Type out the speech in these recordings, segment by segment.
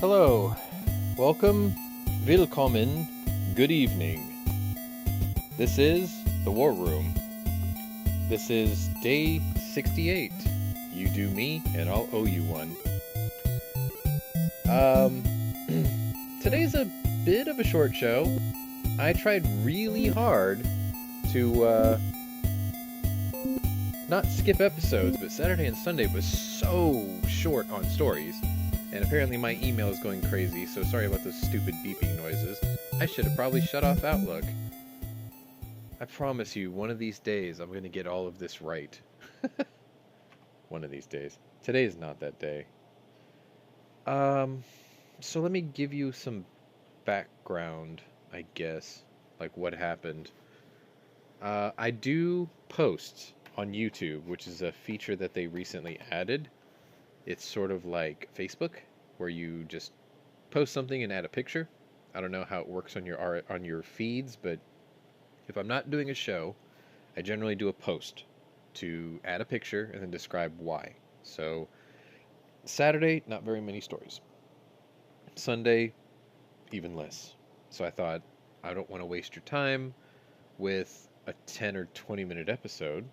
Hello, welcome, willkommen, good evening. This is the War Room. This is day 68. You do me, and I'll owe you one. Today's a bit of a short show. I tried really hard to, not skip episodes, but Saturday and Sunday was so short on stories. And apparently my email is going crazy, so sorry about those stupid beeping noises. I should have probably shut off Outlook. I promise you, one of these days, I'm going to get all of this right. One of these days. Today is not that day. So let me give you some background, I guess, like what happened. I do post on YouTube, which is a feature that they recently added. It's sort of like Facebook, where you just post something and add a picture. I don't know how it works on your feeds, but if I'm not doing a show, I generally do a post to add a picture and then describe why. So Saturday, not very many stories. Sunday, even less. So I thought, I don't want to waste your time with a 10 or 20 minute episode.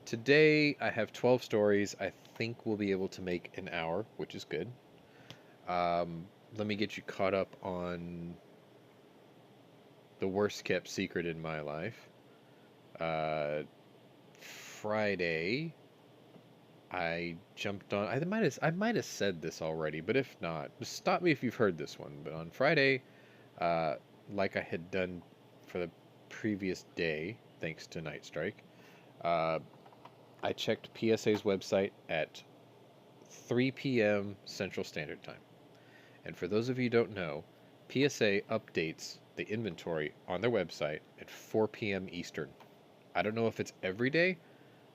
Today I have 12 stories. I think we'll be able to make an hour, which is good. Let me get you caught up on the worst kept secret in my life. Friday, I jumped on. I might have said this already, but if not, just stop me if you've heard this one. But on Friday, like I had done for the previous day, thanks to Night Strike, I checked PSA's website at 3 p.m. Central Standard Time. And for those of you who don't know, PSA updates the inventory on their website at 4 p.m. Eastern. I don't know if it's every day,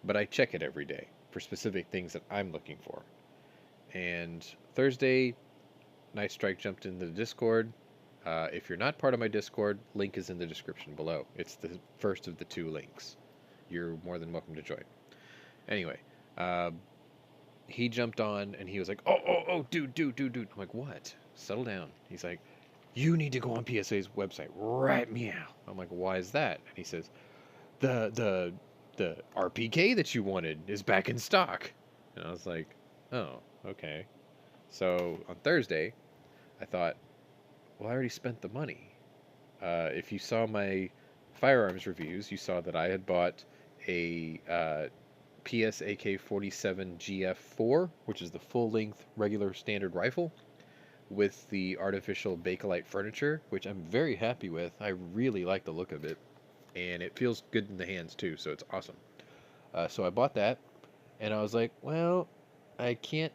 but I check it every day for specific things that I'm looking for. And Thursday, Night Strike jumped into the Discord. If you're not part of my Discord, link is in the description below. It's the first of the 2 links. You're more than welcome to join. Anyway, he jumped on and he was like, oh, dude. I'm like, what? Settle down. He's like, you need to go on PSA's website right meow. I'm like, why is that? And he says, the RPK that you wanted is back in stock. And I was like, oh, okay. So on Thursday, I thought, well, I already spent the money. If you saw my firearms reviews, you saw that I had bought a PS AK-47 GF4, which is the full-length regular standard rifle with the artificial Bakelite furniture, which I'm very happy with. I really like the look of it, and it feels good in the hands too, so it's awesome. So I bought that, and I was like, well, I can't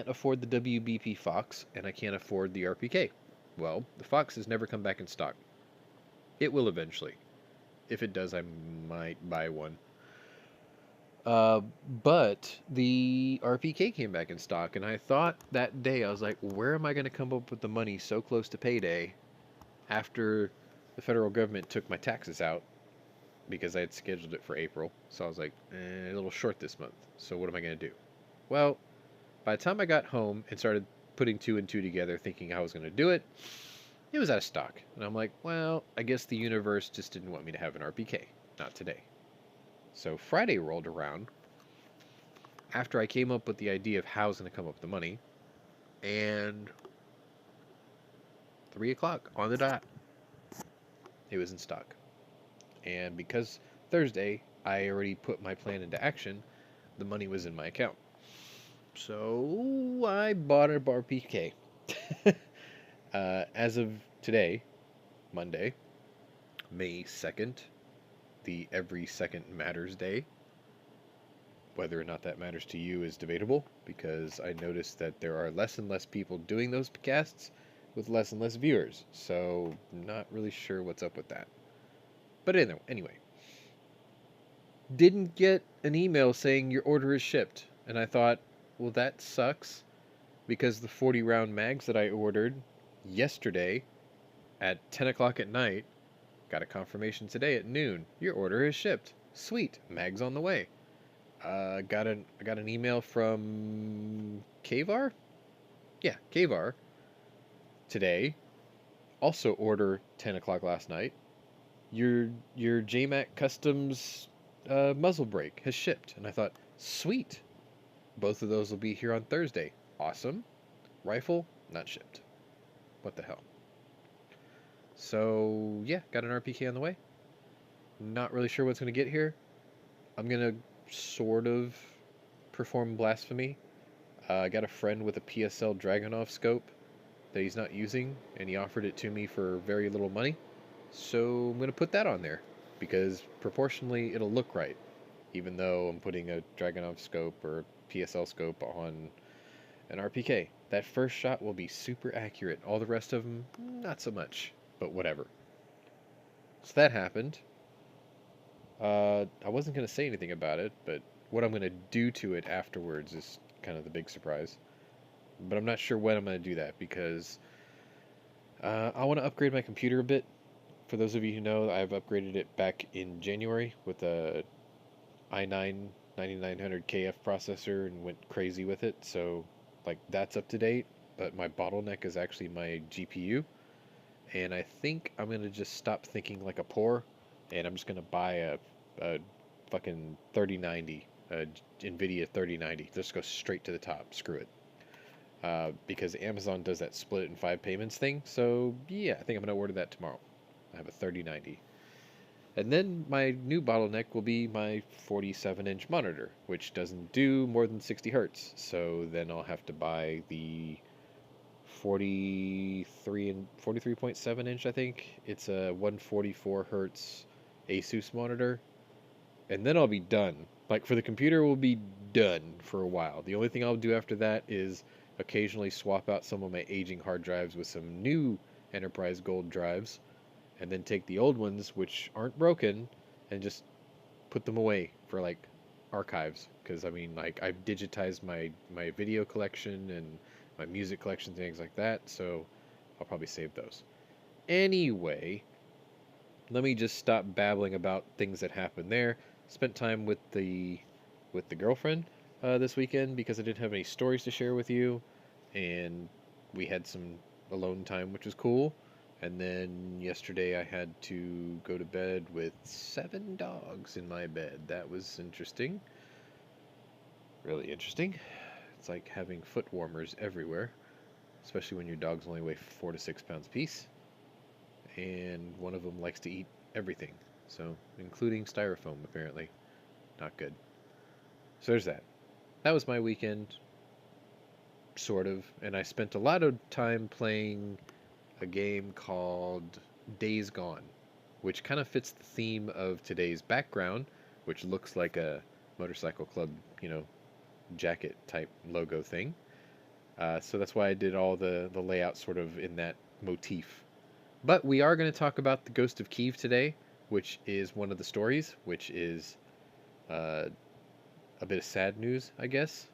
afford the WBP Fox, and I can't afford the RPK. Well, the Fox has never come back in stock. It will eventually. If it does, I might buy one. But the RPK came back in stock, and I thought that day, I was like, where am I going to come up with the money so close to payday after the federal government took my taxes out, because I had scheduled it for April. So I was like, a little short this month. So what am I going to do? Well, by the time I got home and started putting 2 and 2 together, thinking I was going to do it, it was out of stock. And I'm like, well, I guess the universe just didn't want me to have an RPK. Not today. So Friday rolled around after I came up with the idea of how I was going to come up with the money, and 3 o'clock on the dot, it was in stock. And because Thursday I already put my plan into action, the money was in my account. So I bought a RPK. As of today, Monday, May 2nd, the Every Second Matters Day. Whether or not that matters to you is debatable, because I noticed that there are less and less people doing those podcasts with less and less viewers. So, not really sure what's up with that. But anyway. Didn't get an email saying your order is shipped. And I thought, well, that sucks, because the 40 round mags that I ordered yesterday at 10 o'clock at night, got a confirmation today at noon. Your order is shipped. Sweet. Mags on the way. I got an email from Kvar? Yeah, Kvar, today, also order 10 o'clock last night, your JMac Customs muzzle brake has shipped. And I thought, sweet, both of those will be here on Thursday. Awesome. Rifle, not shipped. What the hell? So, yeah, got an RPK on the way. Not really sure what's going to get here. I'm going to sort of perform blasphemy. I got a friend with a PSL Dragunov scope that he's not using, and he offered it to me for very little money. So I'm going to put that on there, because proportionally it'll look right, even though I'm putting a Dragunov scope or PSL scope on an RPK. That first shot will be super accurate. All the rest of them, not so much, but whatever. So that happened. I wasn't going to say anything about it, but what I'm going to do to it afterwards is kind of the big surprise. But I'm not sure when I'm going to do that, because I want to upgrade my computer a bit. For those of you who know, I've upgraded it back in January with a i9 9900KF processor and went crazy with it. So, like, that's up to date. But my bottleneck is actually my GPU. And I think I'm going to just stop thinking like a poor. And I'm just going to buy a fucking 3090, NVIDIA 3090. Just go straight to the top. Screw it. Because Amazon does that split it in 5 payments thing. So, yeah, I think I'm going to order that tomorrow. I have a 3090. And then my new bottleneck will be my 47-inch monitor, which doesn't do more than 60 hertz. So then I'll have to buy the 43.7 inch, I think. It's a 144 hertz Asus monitor. And then I'll be done. Like, for the computer, we'll be done for a while. The only thing I'll do after that is occasionally swap out some of my aging hard drives with some new Enterprise Gold drives, and then take the old ones, which aren't broken, and just put them away for, like, archives. Because, I mean, like, I've digitized my video collection and my music collection, things like that, so I'll probably save those. Anyway, let me just stop babbling about things that happened there. Spent time with the girlfriend this weekend, because I didn't have any stories to share with you, and we had some alone time, which was cool. And then yesterday I had to go to bed with 7 dogs in my bed. That was interesting. Really interesting. It's like having foot warmers everywhere, especially when your dogs only weigh 4 to 6 pounds apiece. And one of them likes to eat everything, so including styrofoam, apparently. Not good. So there's that. That was my weekend, sort of, and I spent a lot of time playing a game called Days Gone, which kind of fits the theme of today's background, which looks like a motorcycle club, jacket type logo thing. So that's why I did all the layout sort of in that motif. But we are going to talk about the Ghost of Kyiv today, which is one of the stories, which is a bit of sad news, I guess.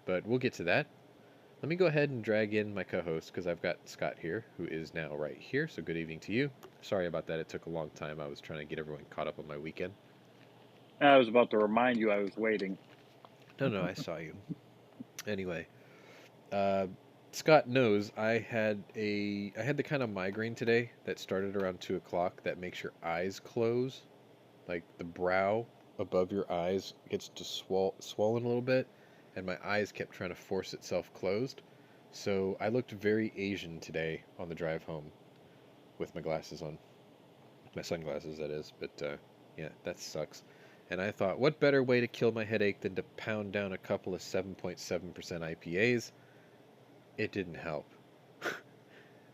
But we'll get to that. Let me go ahead and drag in my co-host, because I've got Scott here, who is now right here. So good evening to you. Sorry about that. It took a long time. I was trying to get everyone caught up on my weekend. I was about to remind you I was waiting. No, I saw you. Anyway, Scott knows I had the kind of migraine today that started around 2 o'clock that makes your eyes close. Like, the brow above your eyes gets to swollen a little bit, and my eyes kept trying to force itself closed. So I looked very Asian today on the drive home with my glasses on. My sunglasses, that is. But, yeah, that sucks. And I thought, what better way to kill my headache than to pound down a couple of 7.7% IPAs? It didn't help.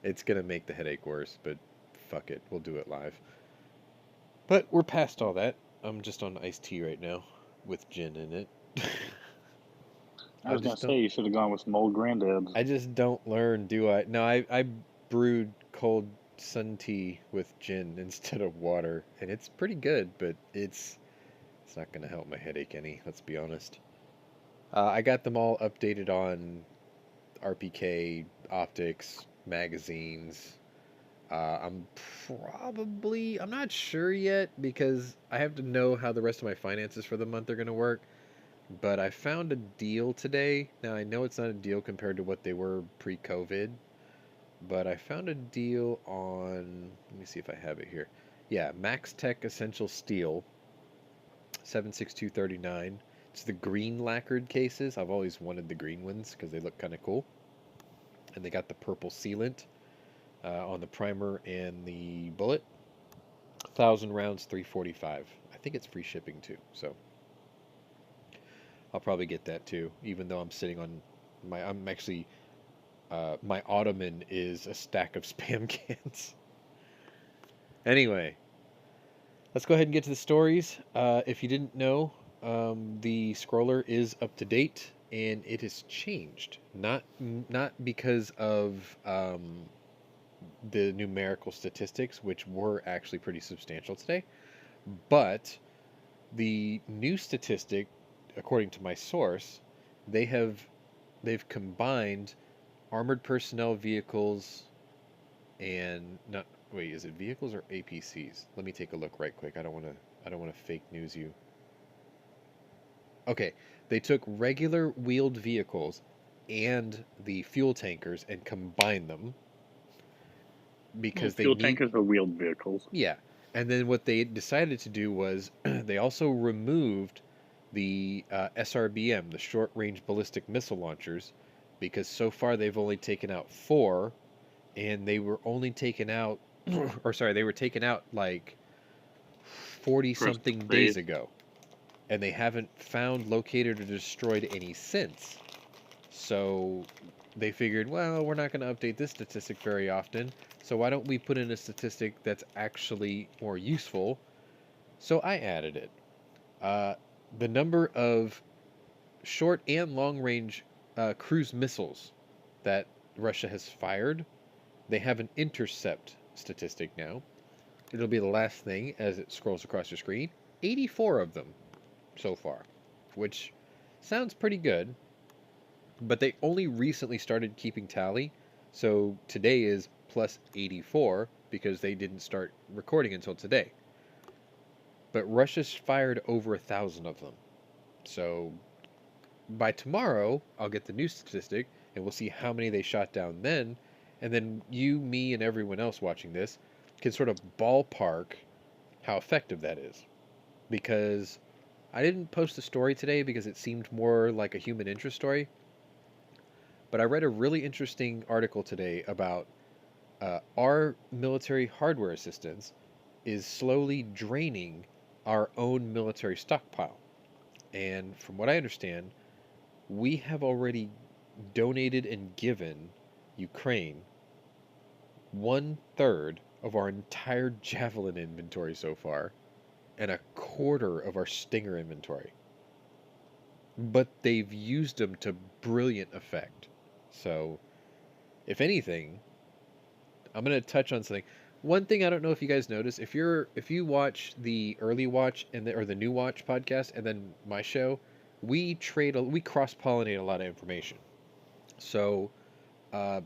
It's going to make the headache worse, but fuck it. We'll do it live. But we're past all that. I'm just on iced tea right now with gin in it. I was going to say you should have gone with some old granddads. I just don't learn, do I? No, I brewed cold sun tea with gin instead of water, and it's pretty good, but it's not going to help my headache any, let's be honest. I got them all updated on RPK, optics, magazines. I'm not sure yet, because I have to know how the rest of my finances for the month are going to work. But I found a deal today. Now, I know it's not a deal compared to what they were pre-COVID, but I found a deal on, let me see if I have it here. Yeah, Max Tech Essential Steel, 76239. It's the green lacquered cases. I've always wanted the green ones because they look kind of cool. And they got the purple sealant on the primer and the bullet. 1,000 rounds, 345. I think it's free shipping too, so I'll probably get that too. Even though I'm sitting on I'm actually my ottoman is a stack of spam cans. Anyway, let's go ahead and get to the stories. If you didn't know, the scroller is up to date and it has changed. Not because of the numerical statistics, which were actually pretty substantial today, but the new statistic, according to my source, they've combined armored personnel vehicles and not wait, is it vehicles or APCs? Let me take a look right quick. I don't want to fake news you. Okay, they took regular wheeled vehicles and the fuel tankers and combined them because they fuel need tankers are wheeled vehicles. yeah. And then what they decided to do was they also removed the SRBM, the short range ballistic missile launchers, because so far they've only taken out 4, and they were only taken out, or sorry, they were taken out like 40 something days ago, and they haven't found, located, or destroyed any since. So they figured, well, we're not going to update this statistic very often, so why don't we put in a statistic that's actually more useful? So I added it. The number of short and long range cruise missiles that Russia has fired, they have an intercept statistic now. It'll be the last thing as it scrolls across your screen. 84 of them so far, which sounds pretty good, but they only recently started keeping tally. So today is plus 84 because they didn't start recording until today. But Russia's fired over 1,000 of them. So by tomorrow, I'll get the new statistic and we'll see how many they shot down then. And then you, me, and everyone else watching this can sort of ballpark how effective that is. Because I didn't post a story today because it seemed more like a human interest story. But I read a really interesting article today about our military hardware assistance is slowly draining our own military stockpile. And from what I understand, we have already donated and given Ukraine 1/3 of our entire Javelin inventory so far and 1/4 of our Stinger inventory. But they've used them to brilliant effect. So, if anything, I'm going to touch on something. One thing I don't know if you guys notice, if you watch the early watch or the new watch podcast and then my show, we cross pollinate a lot of information. So, uh,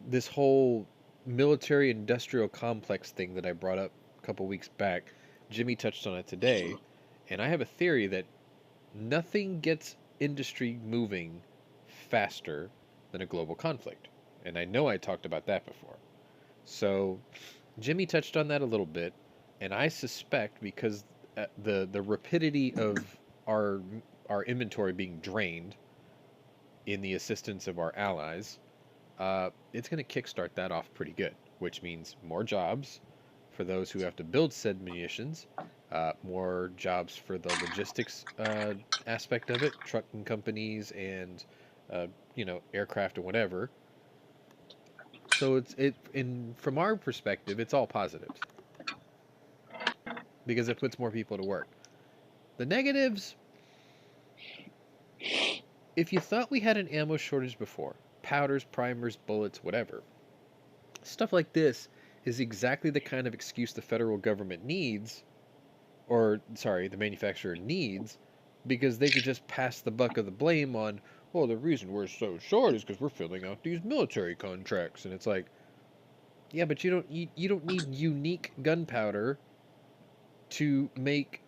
this whole military industrial complex thing that I brought up a couple weeks back, Jimmy touched on it today, and I have a theory that nothing gets industry moving faster than a global conflict. And I know I talked about that before. So Jimmy touched on that a little bit, and I suspect because the rapidity of our inventory being drained in the assistance of our allies, it's going to kickstart that off pretty good, which means more jobs for those who have to build said munitions, more jobs for the logistics aspect of it, trucking companies and aircraft or whatever. So from our perspective, it's all positives because it puts more people to work. The negatives, if you thought we had an ammo shortage before, powders, primers, bullets, whatever, stuff like this is exactly the kind of excuse the federal government needs, or sorry, the manufacturer needs, because they could just pass the buck of the blame on, well, the reason we're so short is because we're filling out these military contracts. And it's like, yeah, but you don't need unique gunpowder to make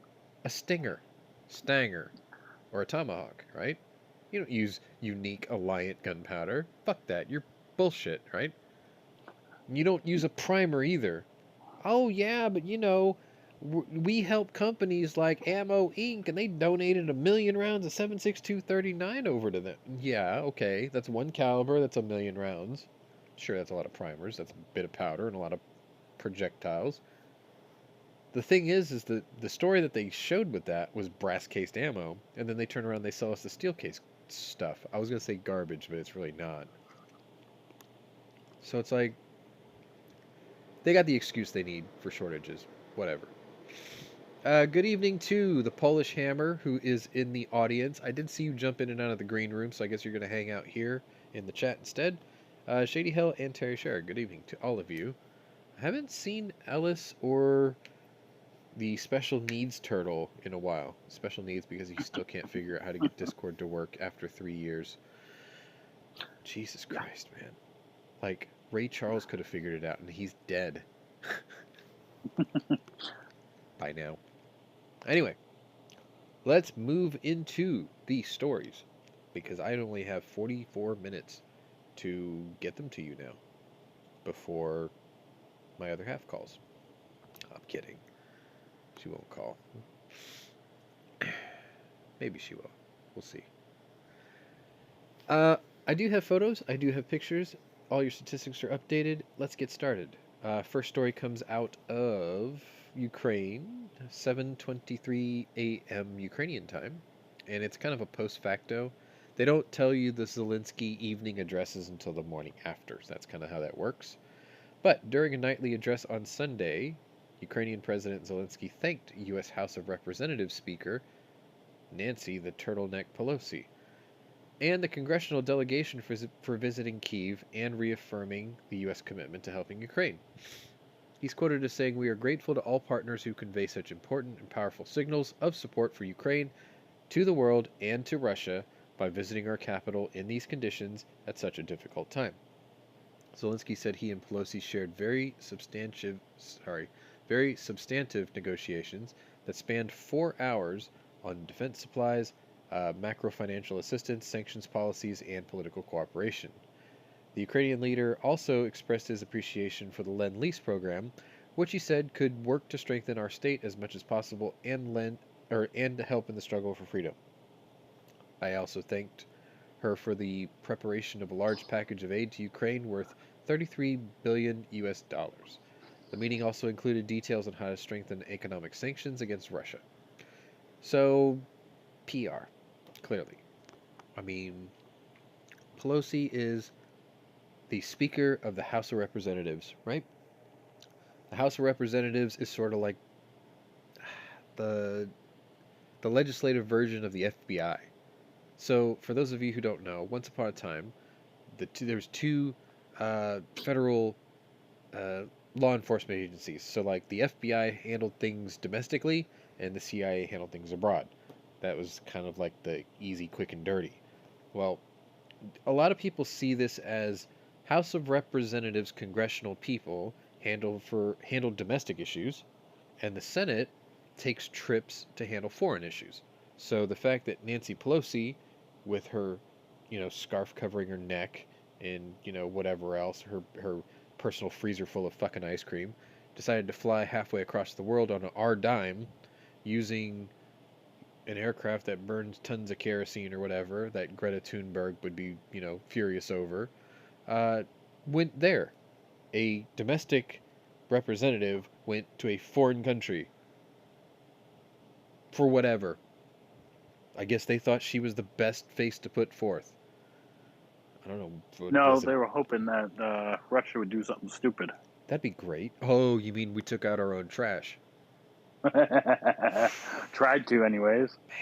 a Stanger, or a Tomahawk, right? You don't use unique Alliant gunpowder. Fuck that. bullshit, right? You don't use a primer either. Oh yeah, but we help companies like Ammo Inc. and they donated 1 million rounds of 7.62 over to them. Yeah, okay, that's one caliber. That's 1 million rounds. Sure, that's a lot of primers. That's a bit of powder and a lot of projectiles. The thing is that the story that they showed with that was brass cased ammo, and then they turn around and they sell us the steel case stuff. I was gonna say garbage, but it's really not. So it's like they got the excuse they need for shortages. Whatever. Good evening to the Polish Hammer, who is in the audience. I did see you jump in and out of the green room, so I guess you're going to hang out here in the chat instead. Shady Hell and Terry Sher, good evening to all of you. I haven't seen Ellis or the Special Needs Turtle in a while. Special Needs because he still can't figure out how to get Discord to work after 3 years. Jesus Christ, man. Like, Ray Charles could have figured it out, and he's dead. By now. Anyway, let's move into the stories, because I only have 44 minutes to get them to you now, before my other half calls. I'm kidding. She won't call. Maybe she will. We'll see. I do have photos. I do have pictures. All your statistics are updated. Let's get started. First story comes out of Ukraine, 7:23 a.m. Ukrainian time, and it's kind of a post facto. They don't tell you the Zelenskyy evening addresses until the morning after, so that's kind of how that works. But during a nightly address on Sunday, Ukrainian President Zelenskyy thanked U.S. House of Representatives Speaker Nancy the Turtleneck Pelosi and the congressional delegation for visiting Kyiv and reaffirming the U.S. commitment to helping Ukraine. He's quoted as saying, "We are grateful to all partners who convey such important and powerful signals of support for Ukraine to the world and to Russia by visiting our capital in these conditions at such a difficult time." Zelenskyy said he and Pelosi shared very substantive negotiations that spanned 4 hours on defense supplies, macro-financial assistance, sanctions policies, and political cooperation. The Ukrainian leader also expressed his appreciation for the Lend-Lease program, which he said could work to strengthen our state as much as possible and help in the struggle for freedom. I also thanked her for the preparation of a large package of aid to Ukraine worth $33 billion US. The meeting also included details on how to strengthen economic sanctions against Russia. So, PR, clearly. I mean, Pelosi is the Speaker of the House of Representatives, right? The House of Representatives is sort of like the legislative version of the FBI. So, for those of you who don't know, once upon a time, there was two federal law enforcement agencies. So, like, the FBI handled things domestically, and the CIA handled things abroad. That was kind of like the easy, quick, and dirty. Well, a lot of people see this as House of Representatives congressional people handle domestic issues, and the Senate takes trips to handle foreign issues. So the fact that Nancy Pelosi, with her, scarf covering her neck and, whatever else, her personal freezer full of fucking ice cream, decided to fly halfway across the world on our dime using an aircraft that burns tons of kerosene or whatever that Greta Thunberg would be, furious over, went there. A domestic representative went to a foreign country for whatever. I guess they thought she was the best face to put forth. I don't know. No, they were hoping that Russia would do something stupid. That'd be great. Oh, you mean we took out our own trash? Tried to, anyways. Man,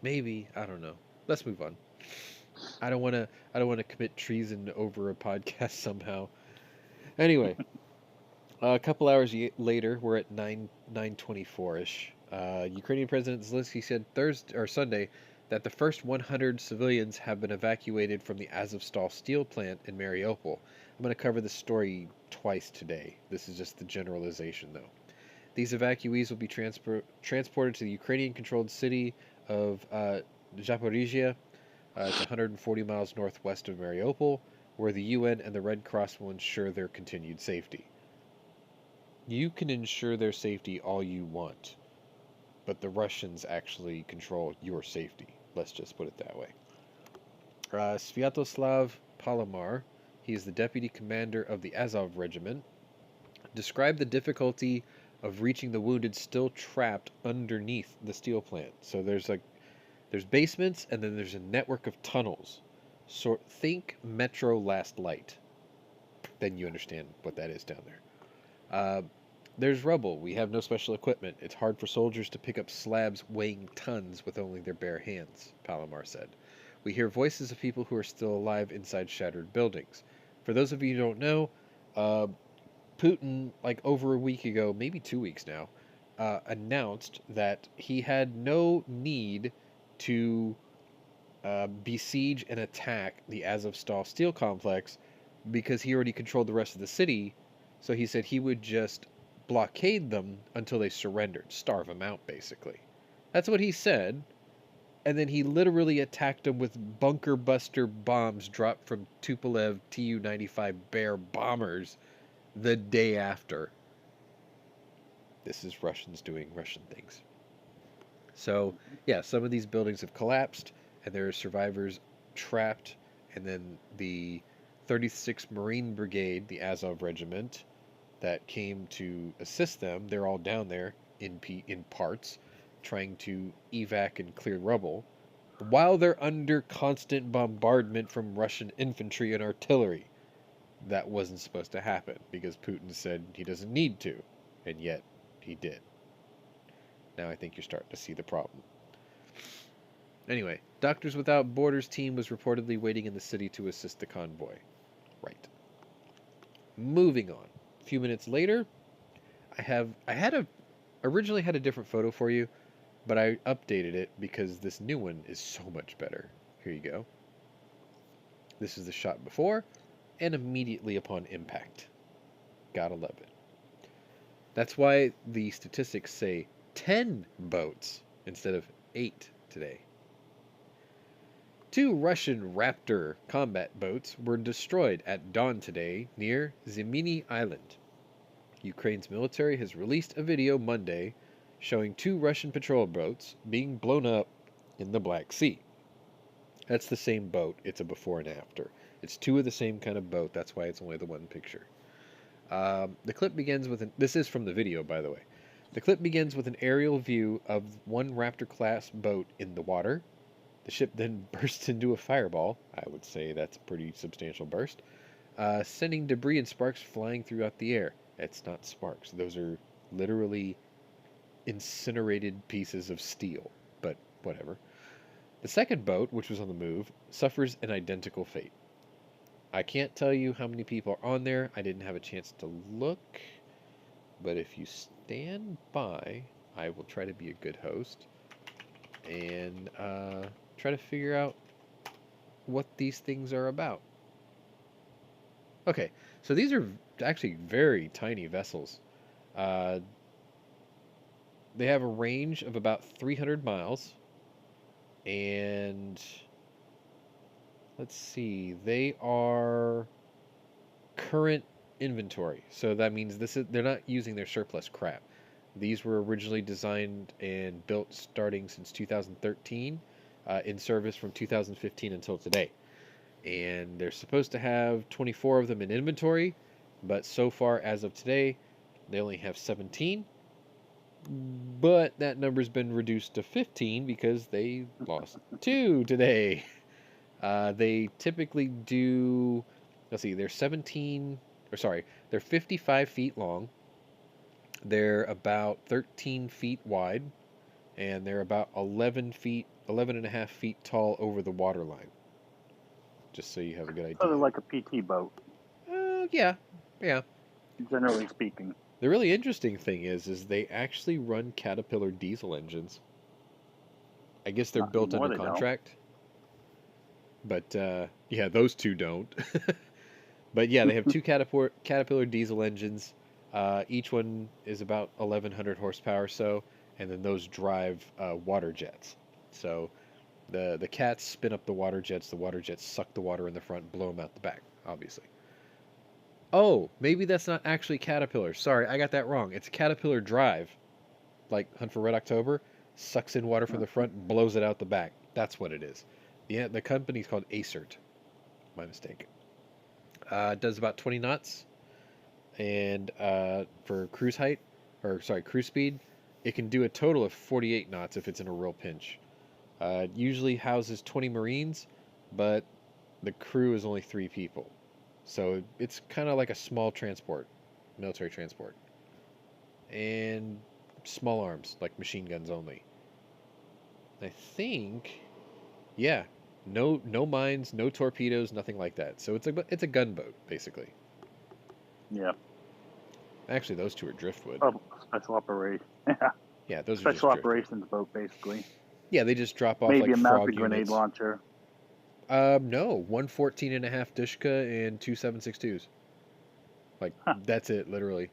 maybe, I don't know. Let's move on. I don't want to commit treason over a podcast somehow. Anyway, a couple hours later, we're at 9:24ish. Ukrainian President Zelenskyy said Sunday that the first 100 civilians have been evacuated from the Azovstal steel plant in Mariupol. I'm going to cover this story twice today. This is just the generalization, though. These evacuees will be transported to the Ukrainian-controlled city of Zaporizhia. It's 140 miles northwest of Mariupol. where the UN and the Red Cross will ensure their continued safety. You can ensure their safety all you want, but the Russians actually control your safety. Let's just put it that way. Sviatoslav Palomar, he is the deputy commander of the Azov regiment, described the difficulty of reaching the wounded still trapped underneath the steel plant. So there's basements, and then there's a network of tunnels. So think Metro Last Light. Then you understand what that is down there. There's rubble. We have no special equipment. It's hard for soldiers to pick up slabs weighing tons with only their bare hands, Palomar said. We hear voices of people who are still alive inside shattered buildings. For those of you who don't know, Putin, like over a week ago, maybe 2 weeks now, announced that he had no need to besiege and attack the Azovstal steel complex because he already controlled the rest of the city. So he said he would just blockade them until they surrendered, starve them out, basically. That's what he said. And then he literally attacked them with bunker buster bombs dropped from Tupolev Tu-95 Bear bombers the day after. This is Russians doing Russian things. So, yeah, some of these buildings have collapsed, and there are survivors trapped, and then the 36th Marine Brigade, the Azov Regiment, that came to assist them, they're all down there in parts, trying to evac and clear rubble, while they're under constant bombardment from Russian infantry and artillery. That wasn't supposed to happen, because Putin said he doesn't need to, and yet he did. Now I think you're starting to see the problem. Anyway, Doctors Without Borders team was reportedly waiting in the city to assist the convoy. Right. Moving on. A few minutes later, originally had a different photo for you, but I updated it because this new one is so much better. Here you go. This is the shot before and immediately upon impact. Gotta love it. That's why the statistics say 10 boats instead of 8 today. 2 Russian Raptor combat boats were destroyed at dawn today near Ziminy Island. Ukraine's military has released a video Monday showing 2 Russian patrol boats being blown up in the Black Sea. That's the same boat. It's a before and after. It's 2 of the same kind of boat. That's why it's only the one picture. The clip begins with this is from the video, by the way. The clip begins with an aerial view of one Raptor-class boat in the water. The ship then bursts into a fireball. I would say that's a pretty substantial burst, sending debris and sparks flying throughout the air. It's not sparks. Those are literally incinerated pieces of steel, but whatever. The second boat, which was on the move, suffers an identical fate. I can't tell you how many people are on there. I didn't have a chance to look, but if you stand by, I will try to be a good host and try to figure out what these things are about. Okay, so these are actually very tiny vessels. They have a range of about 300 miles, and let's see, they are current inventory. So that means they're not using their surplus crap. These were originally designed and built starting since 2013, in service from 2015 until today. And they're supposed to have 24 of them in inventory, but so far as of today, they only have 17. But that number's been reduced to 15 because they lost 2 today. They typically do, let's see, they're 55 feet long. They're about 13 feet wide, and they're about 11 and a half feet tall over the water line. Just so you have a good idea. So they're like a PT boat. Yeah. Generally speaking. The really interesting thing is they actually run Caterpillar diesel engines. I guess they're built under contract. But, yeah, those 2 don't. But, yeah, they have 2 Caterpillar diesel engines. Each one is about 1,100 horsepower or so, and then those drive water jets. So the cats spin up the water jets suck the water in the front, blow them out the back. obviously. Oh, maybe that's not actually Caterpillar. Sorry, I got that wrong. It's Caterpillar Drive. Like Hunt for Red October, sucks in water from the front, blows it out the back. That's what it is. The company's called Acert. My mistake. It does about 20 knots, and for cruise height, or sorry, cruise speed, it can do a total of 48 knots if it's in a real pinch. It usually houses 20 Marines, but the crew is only 3 people. So it's kind of like a small transport, military transport. And small arms, like machine guns only. I think, yeah, no mines, no torpedoes, nothing like that. So it's a gunboat basically. Yeah. Actually, those two are driftwood. Oh, special operation. Yeah, those special are just operations boat, basically. Yeah, they just drop off maybe like a frog mounted grenade units. launcher. No, 114.5 Dushka and 2 7.62s. Like that's it, literally.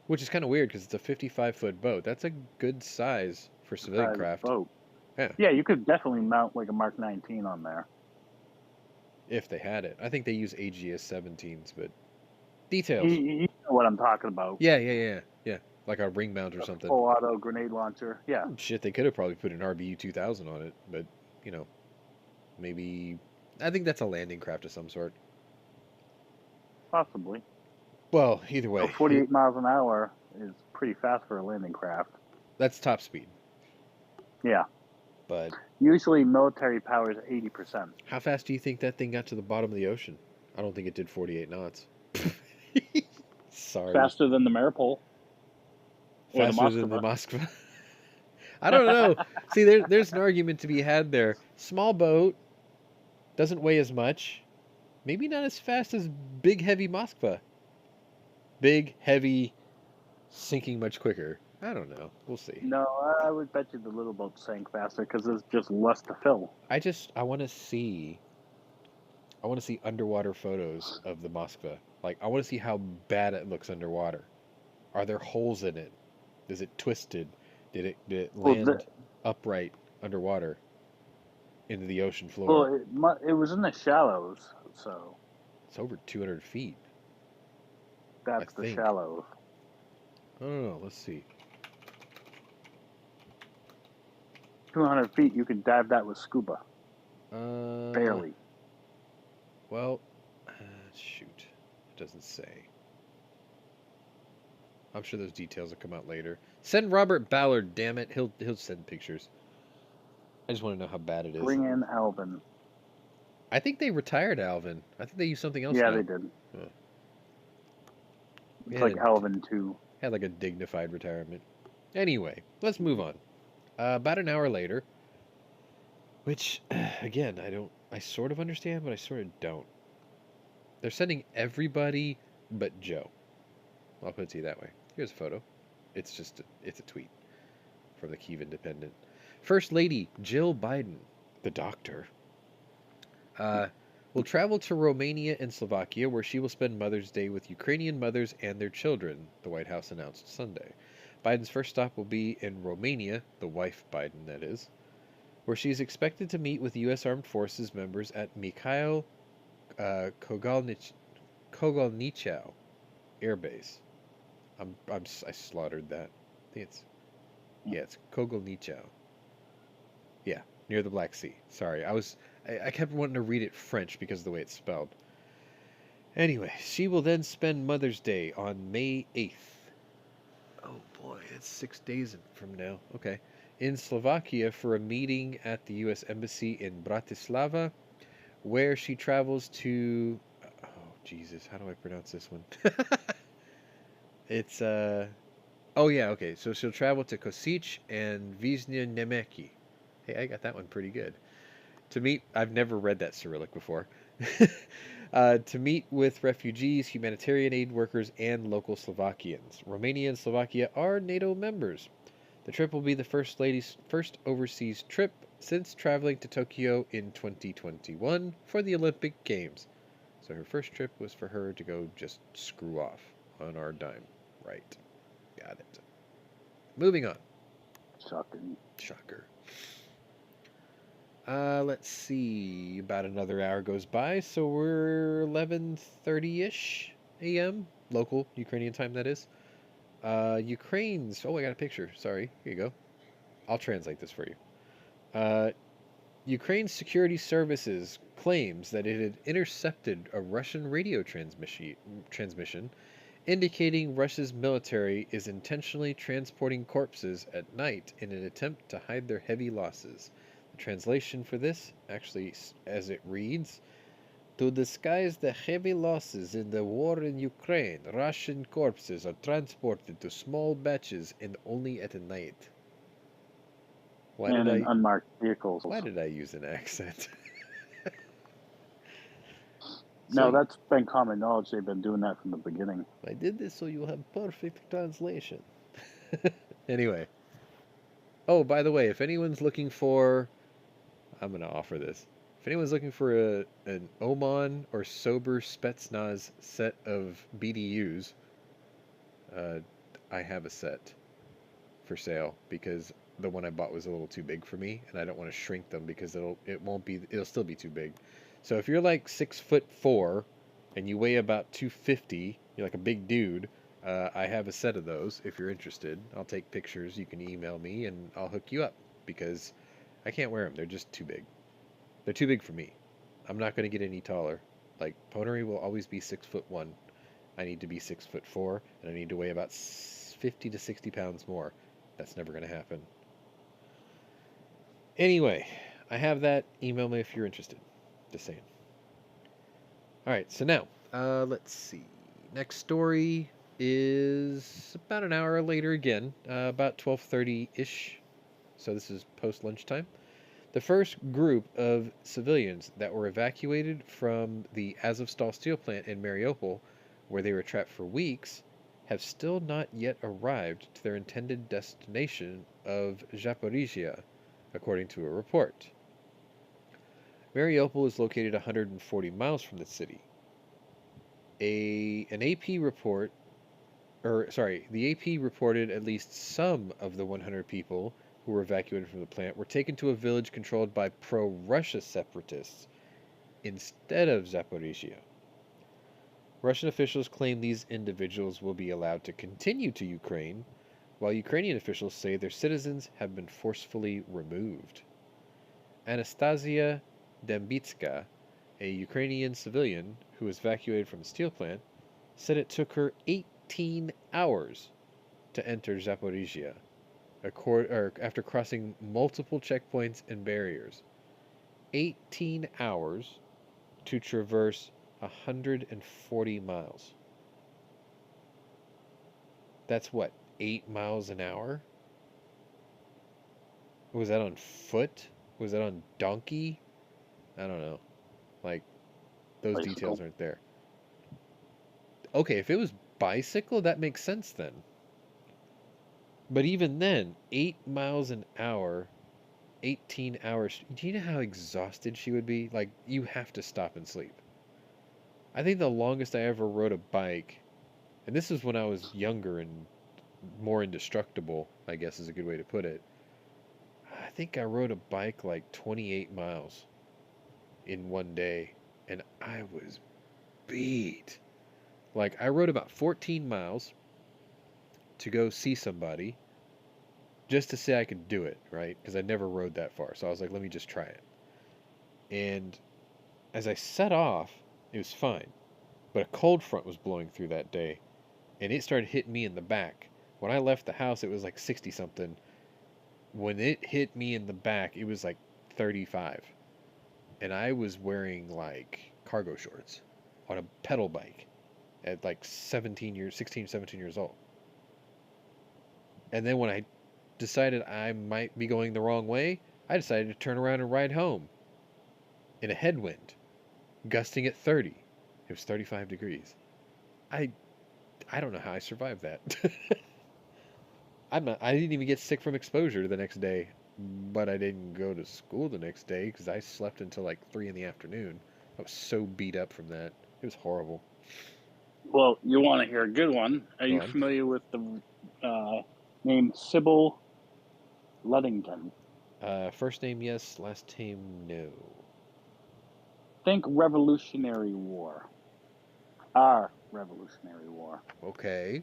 Which is kind of weird because it's a 55-foot boat. That's a good size for civilian craft. Boat. Yeah. Yeah, you could definitely mount like a Mark 19 on there. If they had it. I think they use AGS 17s, but details. You know what I'm talking about. Yeah. Like a ring mount or something. Full auto grenade launcher. Yeah. Shit, they could have probably put an RBU 2000 on it, but, you know, maybe... I think that's a landing craft of some sort. Possibly. Well, either way. 48 miles an hour is pretty fast for a landing craft. That's top speed. Yeah. But... usually military power is 80%. How fast do you think that thing got to the bottom of the ocean? I don't think it did 48 knots. Sorry. Faster than the Maripol. Faster than the Moskva. I don't know. See, there's an argument to be had there. Small boat, doesn't weigh as much. Maybe not as fast as big, heavy Moskva. Big, heavy, sinking much quicker. I don't know. We'll see. No, I would bet you the little boat sank faster because there's just less to fill. I want to see underwater photos of the Moskva. Like, I want to see how bad it looks underwater. Are there holes in it? Is it twisted? Did it land upright underwater into the ocean floor? Well, it was in the shallows, so... It's over 200 feet. That's the shallows. I don't know. Let's see. 200 feet, you could dive that with scuba. Barely. Well, shoot. It doesn't say. I'm sure those details will come out later. Send Robert Ballard, damn it. He'll send pictures. I just want to know how bad it is. Bring in Alvin. I think they retired Alvin. I think they used something else. Yeah, now. they did. Huh. It's like Alvin 2. Had like a dignified retirement. Anyway, let's move on. About an hour later, which, again, I sort of understand, but I sort of don't. They're sending everybody but Joe. I'll put it to you that way. Here's a photo. It's a tweet from the Kyiv Independent. First Lady Jill Biden, the doctor, will travel to Romania and Slovakia, where she will spend Mother's Day with Ukrainian mothers and their children, the White House announced Sunday. Biden's first stop will be in Romania, the wife Biden, that is, where she is expected to meet with U.S. Armed Forces members at Mikhail Kogolnichow Air Base. I slaughtered that. I think it's Kogolnichow. Yeah, near the Black Sea. Sorry, I kept wanting to read it French because of the way it's spelled. Anyway, she will then spend Mother's Day on May 8th. Oh boy, it's 6 days from now. Okay. In Slovakia for a meeting at the U.S. Embassy in Bratislava, where she travels to... Oh, Jesus, how do I pronounce this one? It's, Oh, yeah, okay. So she'll travel to Kosice and Vyzhny Nemeki. Hey, I got that one pretty good. To meet... I've never read that Cyrillic before. To meet with refugees, humanitarian aid workers, and local Slovakians. Romania and Slovakia are NATO members. The trip will be the First Lady's first overseas trip since traveling to Tokyo in 2021 for the Olympic Games. So her first trip was for her to go just screw off on our dime. Right. Got it. Moving on. Shocking. Shocker. Let's see. About another hour goes by, so we're 11:30-ish a.m. local Ukrainian time, that is. Ukraine's. Oh, I got a picture. Sorry. Here you go. I'll translate this for you. Uh, Ukraine's security services claims that it had intercepted a Russian radio transmission indicating Russia's military is intentionally transporting corpses at night in an attempt to hide their heavy losses. The translation for this, actually, as it reads, to disguise the heavy losses in the war in Ukraine, Russian corpses are transported to small batches and only at night. And in unmarked vehicles. Why did I use an accent? No, that's been common knowledge. They've been doing that from the beginning. I did this so you have perfect translation. Anyway. Oh, by the way, if anyone's looking for... I'm going to offer this. If anyone's looking for an Oman or Sober Spetsnaz set of BDUs, I have a set for sale because the one I bought was a little too big for me, and I don't want to shrink them because it'll still be too big. So if you're like 6'4" and you weigh about 250, you're like a big dude. I have a set of those. If you're interested, I'll take pictures. You can email me and I'll hook you up because I can't wear them. They're just too big. They're too big for me. I'm not going to get any taller. Like Pwnery will always be 6'1". I need to be 6'4", and I need to weigh about 50 to 60 pounds more. That's never going to happen. Anyway, I have that. Email me if you're interested. Just saying. All right, so now, let's see. Next story is about an hour later again, about 12:30-ish. So this is post-lunchtime. The first group of civilians that were evacuated from the Azovstal steel plant in Mariupol, where they were trapped for weeks, have still not yet arrived to their intended destination of Zaporizhia, according to a report. Mariupol is located 140 miles from the city. The AP reported at least some of the 100 people who were evacuated from the plant were taken to a village controlled by pro-Russia separatists instead of Zaporizhia. Russian officials claim these individuals will be allowed to continue to Ukraine, while Ukrainian officials say their citizens have been forcefully removed. Anastasia Dembitska, a Ukrainian civilian who was evacuated from the steel plant, said it took her 18 hours to enter Zaporizhia, after crossing multiple checkpoints and barriers. 18 hours to traverse 140 miles. That's what, 8 miles an hour? Was that on foot? Was that on donkey? I don't know. Like, those Bicycle. Details aren't there. Okay, if it was bicycle, that makes sense then. But even then, 8 miles an hour, 18 hours. Do you know how exhausted she would be? Like, you have to stop and sleep. I think the longest I ever rode a bike, and this is when I was younger and more indestructible, I guess is a good way to put it. I think I rode a bike like 28 miles in one day, and I was beat. Like, I rode about 14 miles to go see somebody just to say I could do it, right? Because I never rode that far. So I was like, let me just try it. And as I set off, it was fine. But a cold front was blowing through that day, and it started hitting me in the back. When I left the house, it was like 60 something. When it hit me in the back, it was like 35. And I was wearing like cargo shorts on a pedal bike at like 16, 17 years old. And then when I decided I might be going the wrong way, I decided to turn around and ride home in a headwind, gusting at 30. It was 35 degrees. I don't know how I survived that. I didn't even get sick from exposure the next day, but I didn't go to school the next day because I slept until like 3 in the afternoon. I was so beat up from that. It was horrible. Well, you want to hear a good one. Are you familiar with the name Sybil Ludington? First name yes, last name no. Think Revolutionary War. Our Revolutionary War. Okay.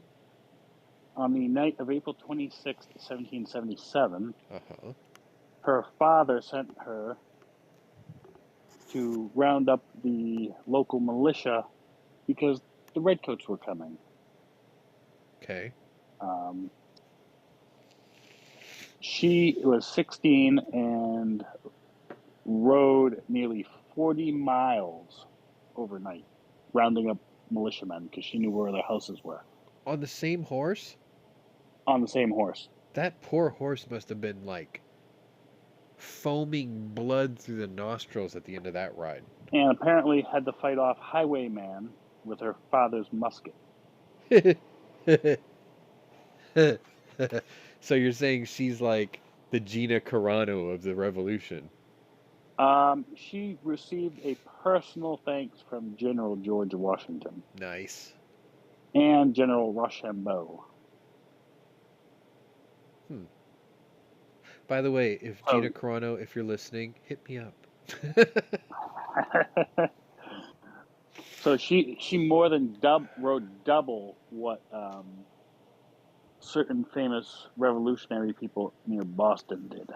On the night of April 26th, 1777, Uh-huh. her father sent her to round up the local militia because the redcoats were coming. Okay. She was 16 and rode nearly 40 miles overnight, rounding up militiamen because she knew where their houses were. On the same horse? On the same horse. That poor horse must have been like foaming blood through the nostrils at the end of that ride. And apparently had to fight off highwayman with her father's musket. So you're saying she's like the Gina Carano of the revolution? She received a personal thanks from General George Washington Nice. and General Rochambeau. By the way, if Gina So, Carano, if you're listening, hit me up. so she more than wrote double what certain famous revolutionary people near Boston did.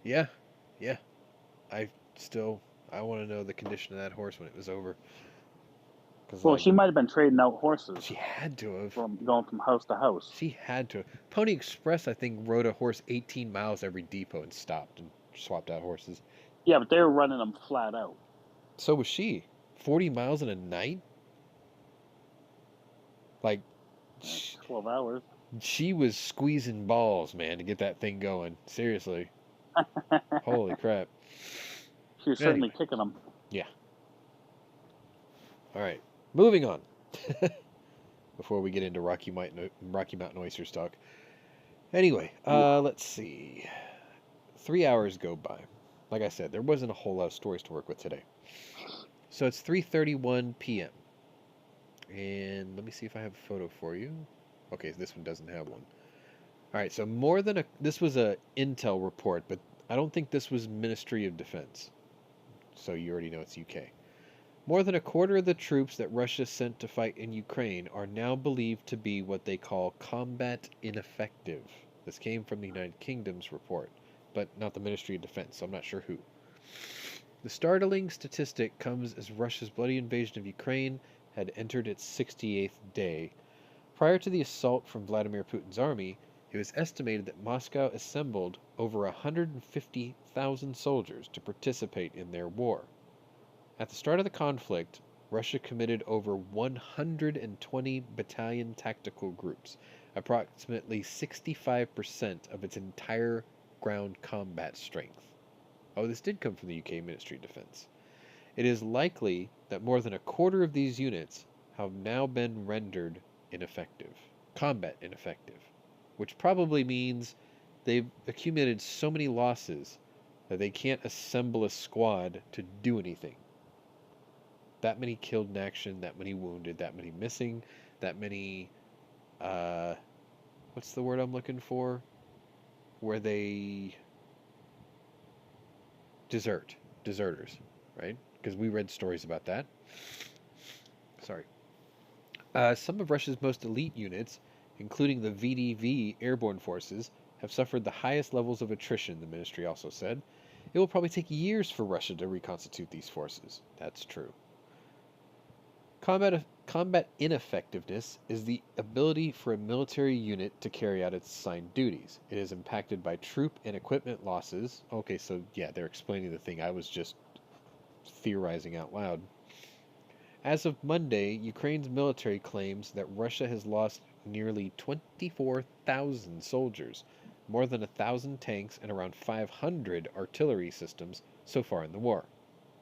Yeah, yeah. I still, I want to know the condition of that horse when it was over. Cause Well, like, she might have been trading out horses she had to have. from going from house to house. She had to. Pony Express, I think, rode a horse 18 miles every depot and stopped and swapped out horses. Yeah, but they were running them flat out. So was she. 40 miles in a night? Like, 12 hours. she was squeezing balls, man, to get that thing going. Seriously. Holy crap. She was certainly Anyway. kicking them. Yeah. All right. Moving on. Before we get into Rocky Mountain Oysters talk. Anyway, let's see. 3 hours go by. Like I said, there wasn't a whole lot of stories to work with today. So it's 3:31 p.m. And let me see if I have a photo for you. Okay, this one doesn't have one. All right, so this was a intel report, but I don't think this was Ministry of Defense. So you already know it's UK. More than a quarter of the troops that Russia sent to fight in Ukraine are now believed to be what they call combat ineffective. This came from the United Kingdom's report, but not the Ministry of Defense, so I'm not sure who. The startling statistic comes as Russia's bloody invasion of Ukraine had entered its 68th day. Prior to the assault from Vladimir Putin's army, it was estimated that Moscow assembled over 150,000 soldiers to participate in their war. At the start of the conflict, Russia committed over 120 battalion tactical groups, approximately 65% of its entire ground combat strength. Oh, this did come from the UK Ministry of Defense. It is likely that more than a quarter of these units have now been rendered ineffective, combat ineffective, which probably means they've accumulated so many losses that they can't assemble a squad to do anything. That many killed in action, that many wounded, that many missing, that many, what's the word I'm looking for? Where they deserters, right? Because we read stories about that. Sorry. Some of Russia's most elite units, including the VDV airborne forces, have suffered the highest levels of attrition, the ministry also said. It will probably take years for Russia to reconstitute these forces. That's true. Combat ineffectiveness is the ability for a military unit to carry out its assigned duties. It is impacted by troop and equipment losses. Okay, so yeah, they're explaining the thing I was just theorizing out loud. As of Monday, Ukraine's military claims that Russia has lost nearly 24,000 soldiers, more than 1,000 tanks, and around 500 artillery systems so far in the war,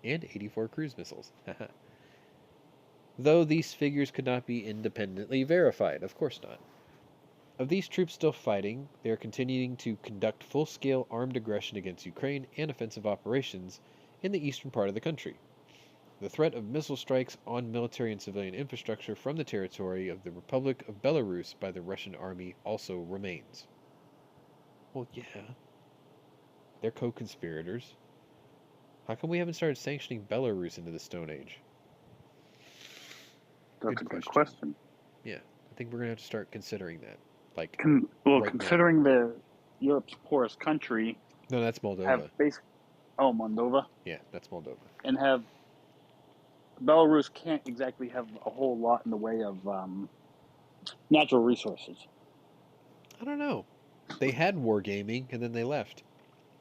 and 84 cruise missiles. Though these figures could not be independently verified, of course not. Of these troops still fighting, they are continuing to conduct full-scale armed aggression against Ukraine and offensive operations in the eastern part of the country. The threat of missile strikes on military and civilian infrastructure from the territory of the Republic of Belarus by the Russian army also remains. Well, yeah. They're co-conspirators. How come we haven't started sanctioning Belarus into the Stone Age? That's Good a good question. question. Yeah, I think we're gonna have to start considering that. Like Well, right now. considering they're Europe's poorest country, No, that's have Moldova. Moldova, Yeah, that's Moldova. and have Belarus can't exactly have a whole lot in the way of natural resources. I don't know. They had wargaming and then they left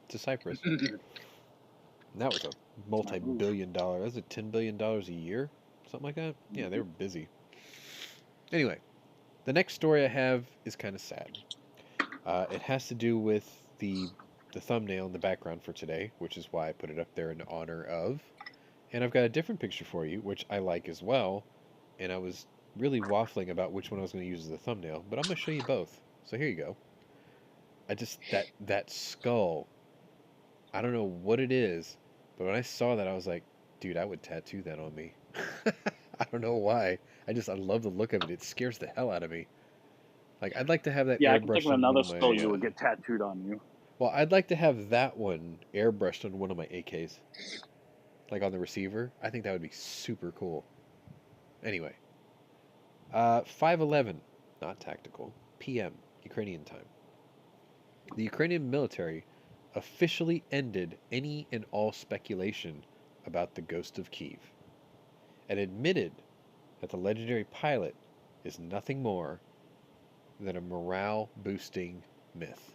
to Cyprus. And that was a multi-billion-dollar. That was a $10 billion a year, something like that. Yeah, they were busy. Anyway, the next story I have is kind of sad. It has to do with the thumbnail in the background for today, which is why I put it up there in honor of. And I've got a different picture for you, which I like as well. And I was really waffling about which one I was going to use as the thumbnail, but I'm going to show you both. So here you go. I just that skull. I don't know what it is, but when I saw that, I was like, dude, I would tattoo that on me. I don't know why. I love the look of it. It scares the hell out of me. Like I'd like to have that Yeah, I can think airbrushed of on one another of skull my. you would get tattooed on you. Well, I'd like to have that one airbrushed on one of my AKs, like on the receiver. I think that would be super cool. Anyway, 5:11, not tactical, p.m. Ukrainian time. The Ukrainian military officially ended any and all speculation about the Ghost of Kyiv and admitted that the legendary pilot is nothing more than a morale boosting myth.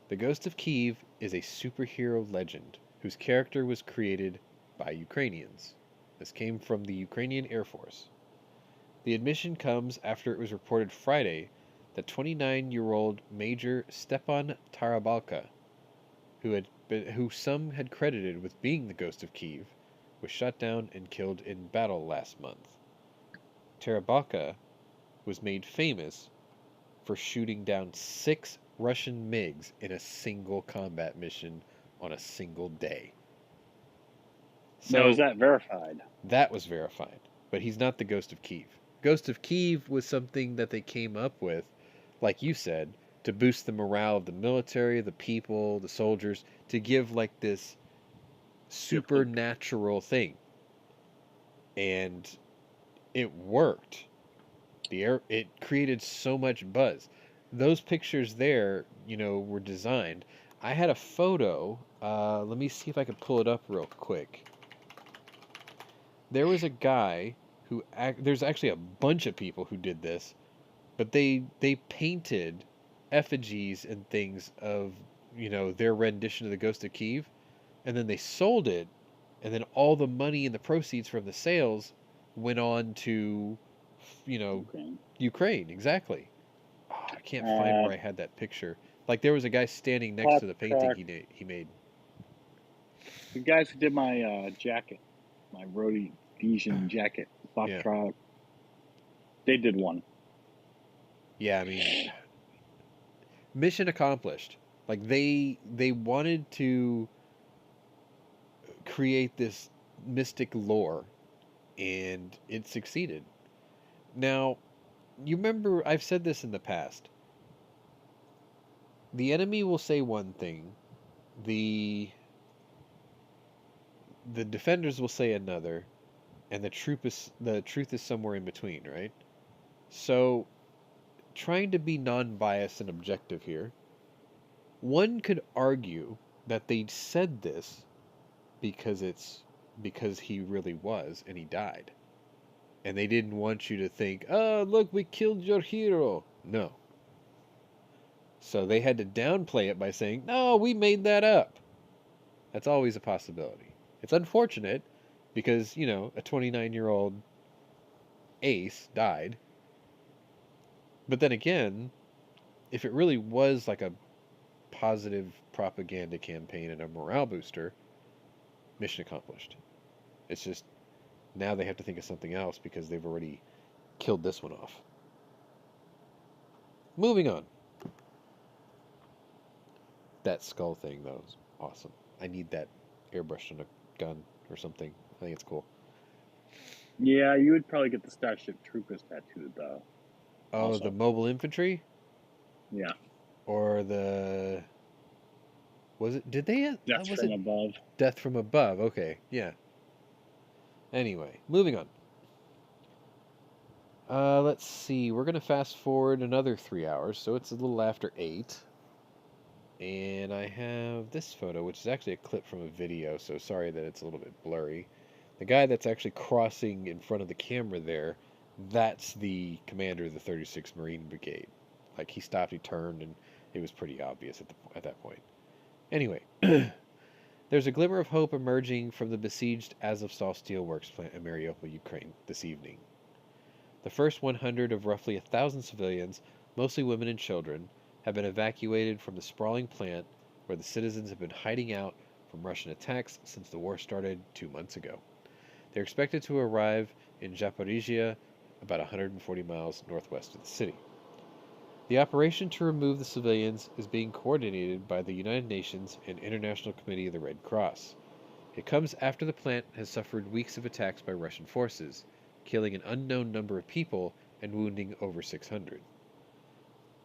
The Ghost of Kyiv is a superhero legend whose character was created by Ukrainians. This came from the Ukrainian Air Force. The admission comes after it was reported Friday that 29-year-old Major Stepan Tarabalka, who some had credited with being the Ghost of Kyiv, was shot down and killed in battle last month. Tarabalka was made famous for shooting down 6 Russian MiGs in a single combat mission on a single day. Now, is So that verified? that was verified, but he's not the Ghost of Kyiv. Ghost of Kyiv was something that they came up with, like you said, to boost the morale of the military, the people, the soldiers, to give like this supernatural thing. And it worked. It created so much buzz. Those pictures there, were designed. I had a photo. Let me see if I can pull it up real quick. There was a guy there's actually a bunch of people who did this, but they painted effigies and things of their rendition of the Ghost of Kyiv, and then they sold it, and then all the money and the proceeds from the sales went on to Ukraine. Exactly. Oh, I can't find where I had that picture. Like there was a guy standing next Pop to the painting track. he made. The guys who did my jacket, my Rhodesian jacket, Yeah. Foxtrot, they did one. Yeah, I mean, mission accomplished. Like they wanted to create this mystic lore, and it succeeded. Now, you remember I've said this in the past. The enemy will say one thing, the defenders will say another, and the truth is somewhere in between, right? So, trying to be non-biased and objective here, one could argue that they said this because he really was and he died. And they didn't want you to think, "Oh, look, we killed your hero." No. So they had to downplay it by saying, "No, we made that up." That's always a possibility. It's unfortunate because, a 29-year-old ace died. But then again, if it really was like a positive propaganda campaign and a morale booster, mission accomplished. It's just now they have to think of something else because they've already killed this one off. Moving on. That skull thing, though, is awesome. I need that airbrushed on a gun or something. I think it's cool. Yeah, you would probably get the Starship Troopers tattooed, though. Oh, Also. the mobile infantry? Yeah. Or the Was it? Did they? Death Was from it above. Death from Above? Okay, yeah. Anyway, moving on. Let's see. We're gonna fast forward another 3 hours, so it's a little after 8. And I have this photo, which is actually a clip from a video, so sorry that it's a little bit blurry. The guy that's actually crossing in front of the camera there, that's the commander of the 36th Marine Brigade. Like, he stopped, he turned, and it was pretty obvious at that point. Anyway, there's a glimmer of hope emerging from the besieged Azovstal steelworks plant in Mariupol, Ukraine, this evening. The first 100 of roughly 1,000 civilians, mostly women and children, have been evacuated from the sprawling plant where the citizens have been hiding out from Russian attacks since the war started 2 months ago. They're expected to arrive in Zaporizhia, about 140 miles northwest of the city. The operation to remove the civilians is being coordinated by the United Nations and International Committee of the Red Cross. It comes after the plant has suffered weeks of attacks by Russian forces, killing an unknown number of people and wounding over 600.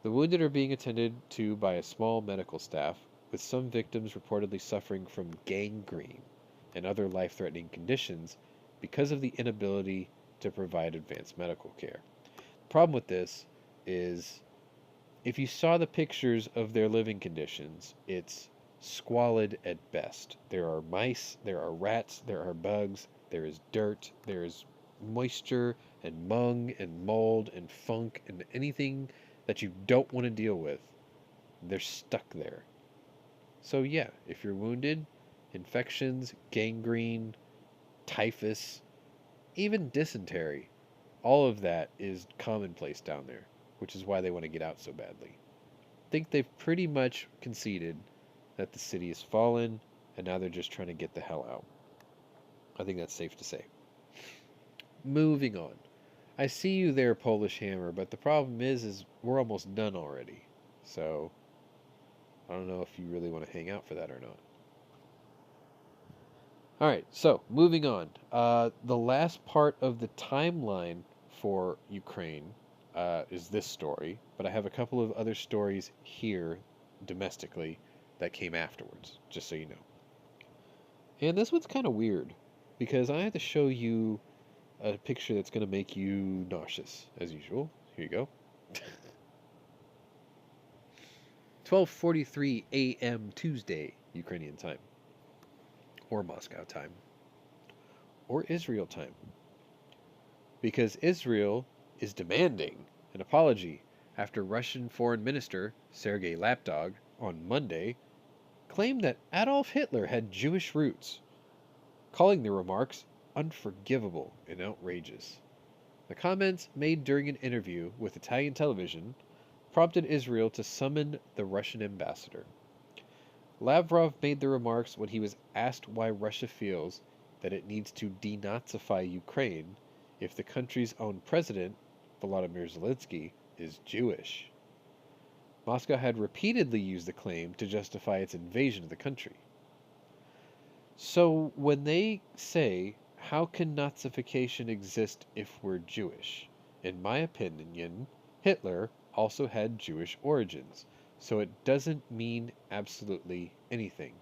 The wounded are being attended to by a small medical staff, with some victims reportedly suffering from gangrene and other life-threatening conditions because of the inability to provide advanced medical care. The problem with this is, if you saw the pictures of their living conditions, it's squalid at best. There are mice, there are rats, there are bugs, there is dirt, there is moisture and mung and mold and funk and anything that you don't want to deal with. They're stuck there. So yeah, if you're wounded, infections, gangrene, typhus, even dysentery, all of that is commonplace down there, which is why they want to get out so badly. I think they've pretty much conceded that the city has fallen, and now they're just trying to get the hell out. I think that's safe to say. Moving on. I see you there, Polish Hammer, but the problem is we're almost done already. So, I don't know if you really want to hang out for that or not. Alright, so, moving on. The last part of the timeline for Ukraine is this story, but I have a couple of other stories here, domestically, that came afterwards, just so you know. And this one's kind of weird, because I have to show you a picture that's going to make you nauseous, as usual. Here you go. 12:43 a.m. Tuesday, Ukrainian time. Or Moscow time. Or Israel time. Because Israel is demanding an apology after Russian Foreign Minister Sergei Lapdog on Monday claimed that Adolf Hitler had Jewish roots, calling the remarks unforgivable and outrageous. The comments made during an interview with Italian television prompted Israel to summon the Russian ambassador. Lavrov made the remarks when he was asked why Russia feels that it needs to denazify Ukraine if the country's own president, Volodymyr Zelenskyy, is Jewish. Moscow had repeatedly used the claim to justify its invasion of the country. So when they say, how can Nazification exist if we're Jewish? In my opinion, Hitler also had Jewish origins, so it doesn't mean absolutely anything.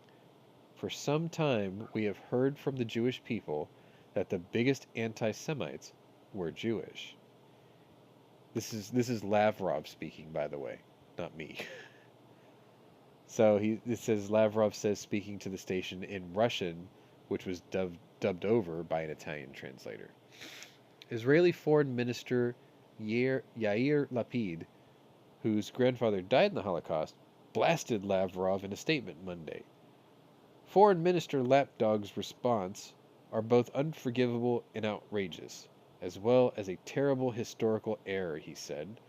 For some time, we have heard from the Jewish people that the biggest anti-Semites were Jewish. This is Lavrov speaking, by the way, not me. So it says Lavrov says speaking to the station in Russian, which was dubbed over by an Italian translator. Israeli Foreign Minister Yair Lapid, whose grandfather died in the Holocaust, blasted Lavrov in a statement Monday. Foreign Minister Lapdog's response are both unforgivable and outrageous, as well as a terrible historical error, he said.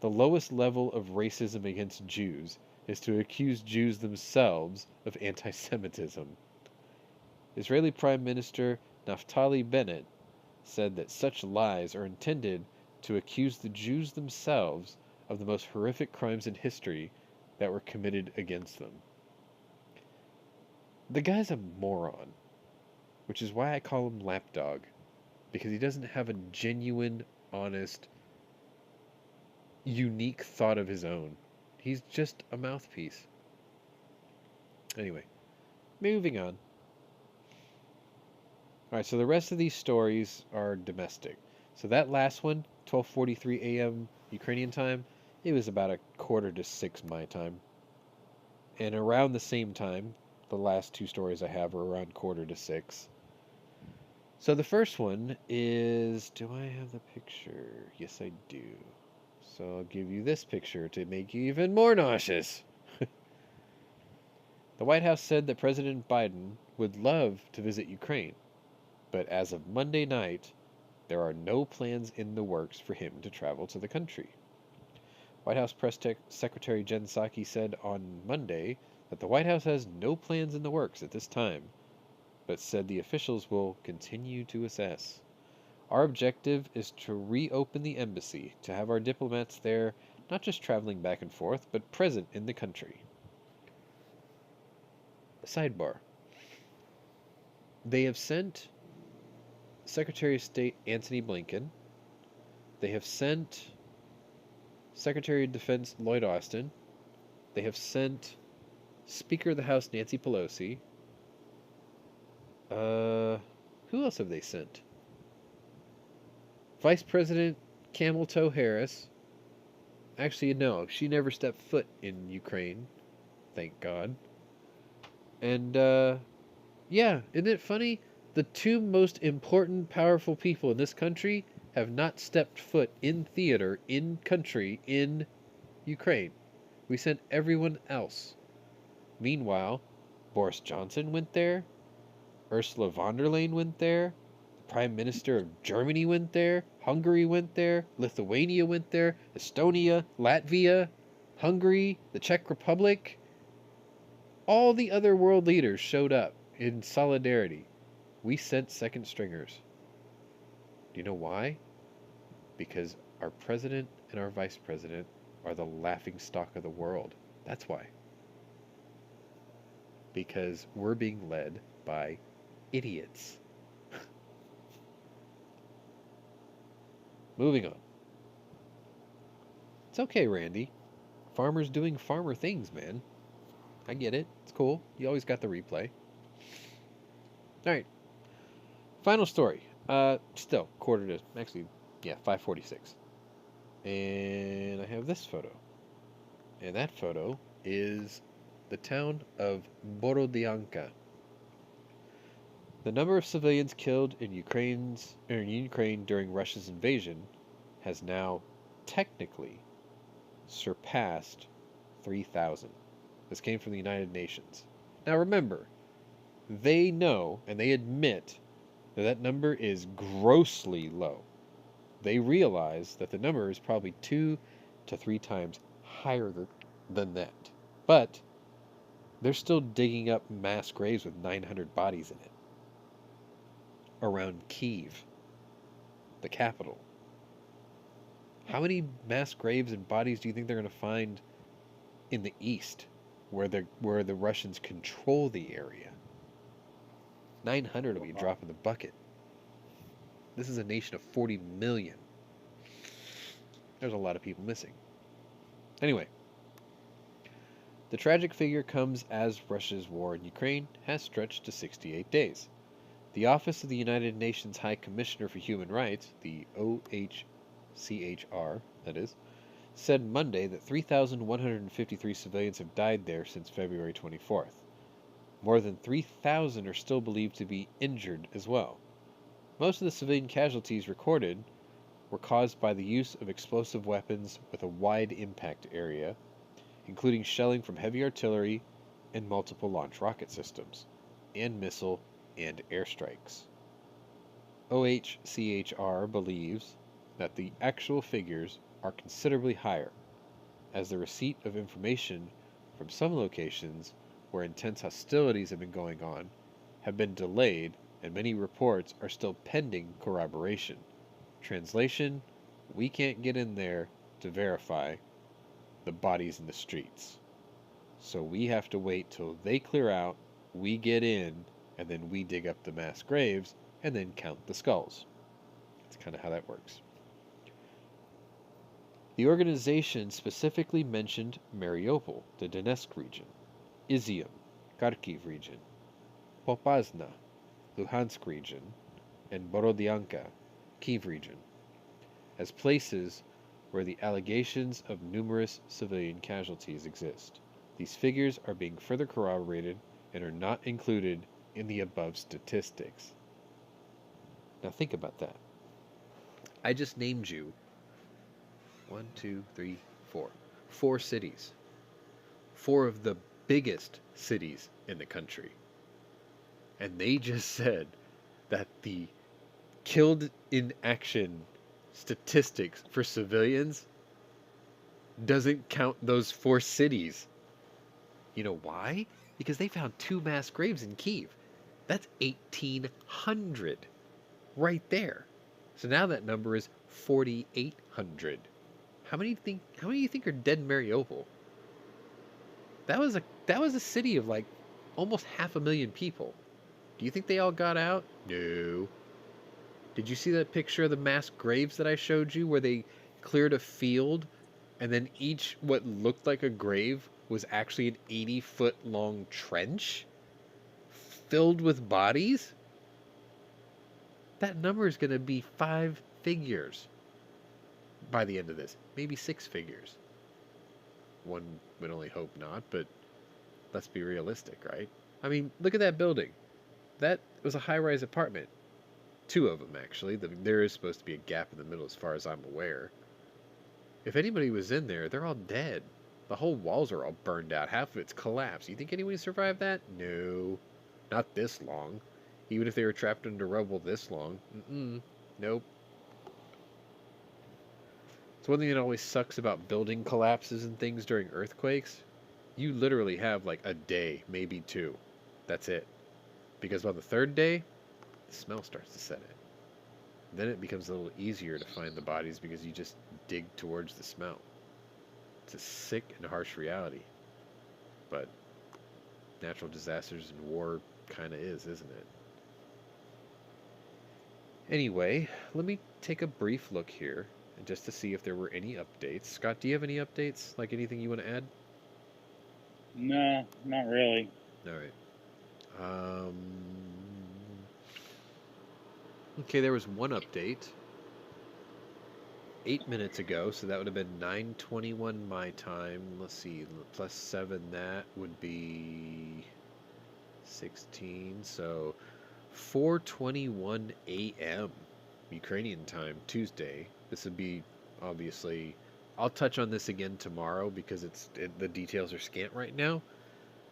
The lowest level of racism against Jews is to accuse Jews themselves of anti-Semitism. Israeli Prime Minister Naftali Bennett said that such lies are intended to accuse the Jews themselves of the most horrific crimes in history that were committed against them. The guy's a moron, which is why I call him Lapdog, because he doesn't have a genuine, honest, unique thought of his own. He's just a mouthpiece. Anyway, moving on. All right, so the rest of these stories are domestic. So that last one, 12:43 a.m. Ukrainian time, it was about 5:45 my time. And around the same time, the last two stories I have are around 5:45. So the first one is, do I have the picture? Yes, I do. So I'll give you this picture to make you even more nauseous. The White House said that President Biden would love to visit Ukraine, but as of Monday night, there are no plans in the works for him to travel to the country. White House Press Secretary Jen Psaki said on Monday that the White House has no plans in the works at this time, but said the officials will continue to assess. Our objective is to reopen the embassy, to have our diplomats there, not just traveling back and forth, but present in the country. Sidebar. They have sent Secretary of State Antony Blinken. They have sent Secretary of Defense Lloyd Austin. They have sent Speaker of the House Nancy Pelosi. Who else have they sent? Vice President Camel Toe Harris. Actually, no, she never stepped foot in Ukraine. Thank God. And, yeah, isn't it funny? The two most important, powerful people in this country have not stepped foot in theater, in country, in Ukraine. We sent everyone else. Meanwhile, Boris Johnson went there. Ursula von der Leyen went there. The Prime Minister of Germany went there. Hungary went there. Lithuania went there. Estonia, Latvia, Hungary, the Czech Republic. All the other world leaders showed up in solidarity. We sent second stringers. Do you know why? Because our president and our vice president are the laughing stock of the world. That's why. Because we're being led by idiots. Moving on. It's okay, Randy. Farmers doing farmer things, man. I get it. It's cool. You always got the replay. Alright. Final story. Still, 5:46. And I have this photo. And that photo is the town of Borodyanka. The number of civilians killed in Ukraine during Russia's invasion has now technically surpassed 3,000. This came from the United Nations. Now remember, they know and they admit that that number is grossly low. They realize that the number is probably 2 to 3 times higher than that. But they're still digging up mass graves with 900 bodies in it around Kyiv, the capital. How many mass graves and bodies do you think they're going to find in the east, where the Russians control the area? 900 will be a drop in the bucket. This is a nation of 40 million. There's a lot of people missing. Anyway, the tragic figure comes as Russia's war in Ukraine has stretched to 68 days. The Office of the United Nations High Commissioner for Human Rights, the OHCHR, that is, said Monday that 3,153 civilians have died there since February 24th. More than 3,000 are still believed to be injured as well. Most of the civilian casualties recorded were caused by the use of explosive weapons with a wide impact area, including shelling from heavy artillery and multiple launch rocket systems, and missile and airstrikes. OHCHR believes that the actual figures are considerably higher, as the receipt of information from some locations where intense hostilities have been going on have been delayed, and many reports are still pending corroboration. Translation: we can't get in there to verify the bodies in the streets. So we have to wait till they clear out, we get in, and then we dig up the mass graves and then count the skulls. That's kind of how that works. The organization specifically mentioned Mariupol, the Donetsk region, Izium, Kharkiv region, Popasna, Luhansk region, and Borodyanka, Kyiv region, as places where the allegations of numerous civilian casualties exist. These figures are being further corroborated and are not included in the above statistics. Now think about that. I just named you 1, 2, 3, 4. 4 cities. 4 of the biggest cities in the country. And they just said that the killed in action statistics for civilians doesn't count those 4 cities. You know why? Because they found 2 mass graves in Kyiv. That's 1,800 right there. So now that number is 4,800. How many do you think are dead in Mariupol? That was a city of like almost 500,000 people. Do you think they all got out? No. Did you see that picture of the mass graves that I showed you where they cleared a field and then each what looked like a grave was actually an 80-foot long trench filled with bodies? That number is going to be 5 figures by the end of this. Maybe 6 figures. One would only hope not, but let's be realistic, right? I mean, look at that building. That was a high-rise apartment. 2 of them, actually. There is supposed to be a gap in the middle as far as I'm aware. If anybody was in there, they're all dead. The whole walls are all burned out. Half of it's collapsed. You think anyone survived that? No. Not this long. Even if they were trapped under rubble this long. Nope. It's one thing that always sucks about building collapses and things during earthquakes. You literally have like a day, maybe 2. That's it. Because by the 3rd day, the smell starts to set in. Then it becomes a little easier to find the bodies because you just dig towards the smell. It's a sick and harsh reality. But natural disasters and war kind of is, isn't it? Anyway, let me take a brief look here just to see if there were any updates. Scott, do you have any updates? Like anything you want to add? No, not really. All right. Okay, there was one update 8 minutes ago, so that would have been 9:21 my time. Let's see, plus 7, that would be 16. So 4:21 a.m. Ukrainian time, Tuesday. This would be obviously. I'll touch on this again tomorrow because the details are scant right now.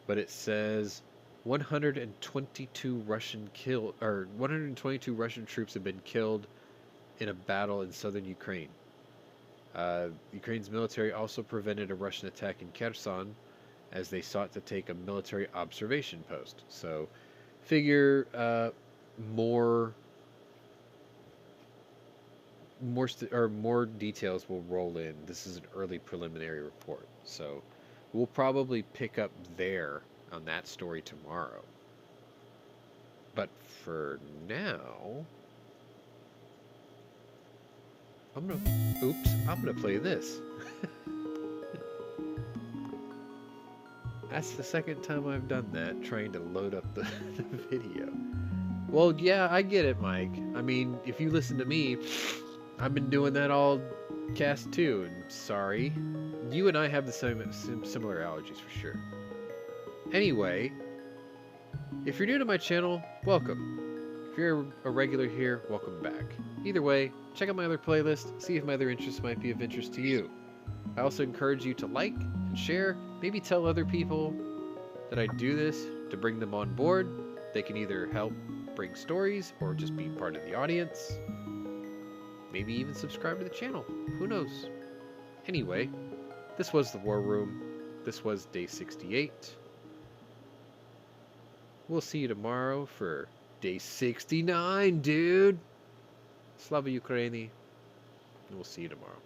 But it says 122 Russian troops have been killed in a battle in southern Ukraine. Ukraine's military also prevented a Russian attack in Kherson as they sought to take a military observation post. So, figure more details will roll in. This is an early preliminary report, so we'll probably pick up there on that story tomorrow. But for now, I'm gonna play this. That's the second time I've done that, trying to load up the video. Well, yeah, I get it, Mike. I mean, if you listen to me, I've been doing that all cast too, and sorry. You and I have the similar allergies for sure. Anyway, if you're new to my channel, welcome. If you're a regular here, welcome back. Either way, check out my other playlist, see if my other interests might be of interest to you. I also encourage you to like and share, maybe tell other people that I do this to bring them on board. They can either help bring stories or just be part of the audience. Maybe even subscribe to the channel. Who knows? Anyway, this was the War Room. This was day 68. We'll see you tomorrow for day 69, dude. Slava Ukraini. We'll see you tomorrow.